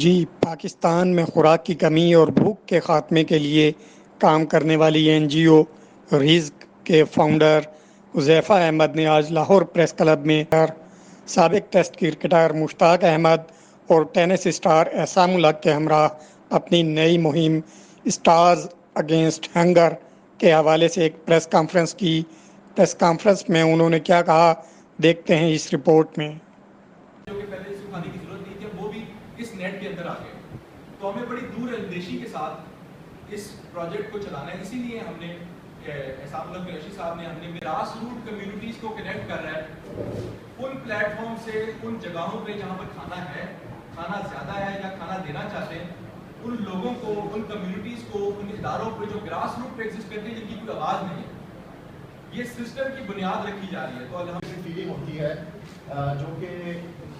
جی پاکستان میں خوراک کی کمی اور بھوک کے خاتمے کے لیے کام کرنے والی این جی او رزق کے فاؤنڈر حذیفہ احمد نے آج لاہور پریس کلب میں سابق ٹیسٹ کرکٹر مشتاق احمد اور ٹینس اسٹار احسام الحق کے ہمراہ اپنی نئی مہم اسٹارز اگینسٹ ہنگر کے حوالے سے ایک پریس کانفرنس کی۔ پریس کانفرنس میں انہوں نے کیا کہا، دیکھتے ہیں اس رپورٹ میں۔ جو کہ پہلے سکھانے کی ضرورت نہیں تھی، وہ بھی اس نیٹ کے اندر آ گئے، تو ہمیں بڑی دور اندیشی کے ساتھ اس پروجیکٹ کو چلانا ہے۔ اسی لیے ہم نے احسام الحق قریشی صاحب نے ہم نے گراس روٹ کمیونٹیز کو کنیکٹ کر رہا ہے ان پلیٹ فارم سے، ان جگہوں پہ جہاں پر کھانا ہے، کھانا زیادہ ہے یا کھانا دینا چاہتے ہیں، ان لوگوں کو، ان کمیونٹیز کو، ان اداروں پہ جو گراس روٹ پہ ایگزسٹ کرتے ہیں جن کی کوئی آواز نہیں ہے، یہ سسٹم کی بنیاد رکھی جا رہی ہے۔ تو الحمدللہ فیلنگ ہوتی ہے جو کہ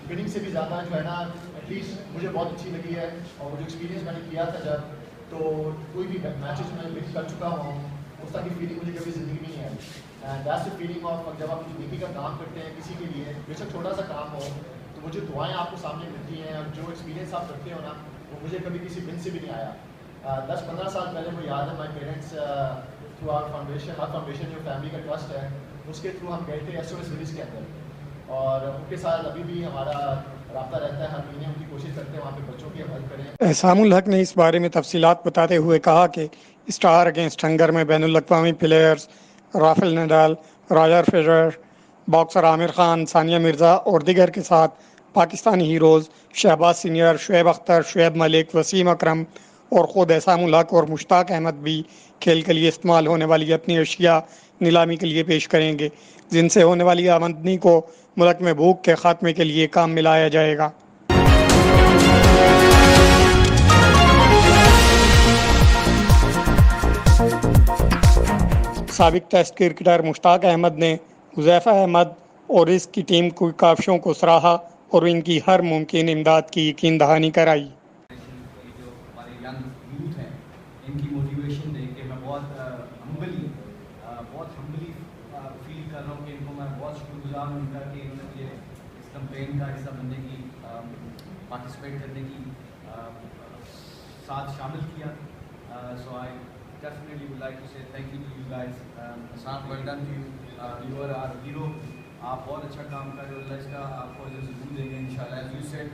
وننگ سے بھی زیادہ جو ہے نا ایٹ لیسٹ مجھے بہت اچھی لگی ہے، اور جو ایکسپیرینس میں نے کیا تھا جب، تو کوئی بھی میچز میں ون کر چکا ہوں، اس طرح کی فیلنگ مجھے کبھی زندگی میں نہیں ہے۔ And that's the feeling of جب آپ نیکی کا کام کرتے ہیں کسی کے لیے، بے شک چھوٹا سا کام ہو، تو وہ جو دعائیں آپ کو سامنے ملتی ہیں اور جو ایکسپیرینس آپ کرتے ہو نا، وہ مجھے کبھی کسی ون سے بھی نہیں آیا۔ 10-15 سال پہلے مجھے یاد ہے، my parents through R foundation جو فیملی کا ٹرسٹ ہے، اس کے تھرو ہم گئے تھے ایس او ایس ولیج کے اندر، اور ان کے ساتھ ابھی بھی ہمارا رابطہ رہتا ہے، ہر مہینے ان کی کوشش کرتے ہیں وہاں پہ بچوں کی مدد کریں۔ احسام الحق نے اس بارے میں تفصیلات بتاتے ہوئے کہا کہ اسٹار اگینسٹ ہنگر میں بین الاقوامی players Rafael Nadal, Roger Federer, boxer Amir Khan, Sania Mirza اور دیگر کے ساتھ پاکستانی ہیروز شہباز سینئر، شعیب اختر، شعیب ملک، وسیم اکرم اور خود احسام الحق اور مشتاق احمد بھی کھیل کے لیے استعمال ہونے والی اپنی اشیاء نیلامی کے لیے پیش کریں گے، جن سے ہونے والی آمدنی کو ملک میں بھوک کے خاتمے کے لیے کام میں لایا جائے گا۔ سابق ٹیسٹ کرکٹر مشتاق احمد نے حذیفہ احمد اور اس کی ٹیم کی کاوشوں کو سراہا اور ان کی ہر ممکن امداد کی یقین دہانی کرائی۔ جو ہمارے ینگ یوتھ ہیں، ان کی موٹیویشن دیکھ کے میں بہت ہمبلی فیل کر رہا ہوں کہ ان کو میں بہت شکر گزار ہوں ان کا کہ انہوں نے مجھے اس کمپین کا حصہ بننے کی، پارٹیسپیٹ کرنے کی ساتھ شامل کیا۔ سو آئی definitely would like to say thank you to you guys. Assam, well done to you. You are our hero. آپ بہت اچھا کام کر رہے ہو، اللہ اس کا آپ کو ضرور دیں گے انشاءاللہ۔ As you said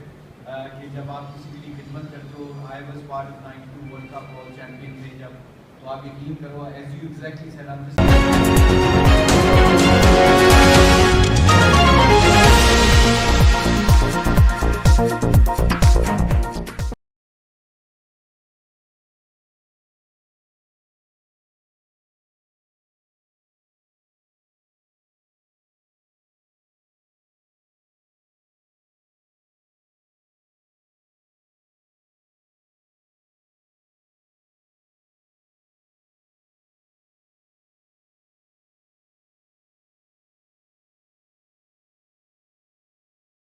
کہ جب آپ کسی کے لیے خدمت کرتے ہو، I was part of 92 World Cup World Champion میں، جب تو آپ یقین کرو as you exactly said, I'm just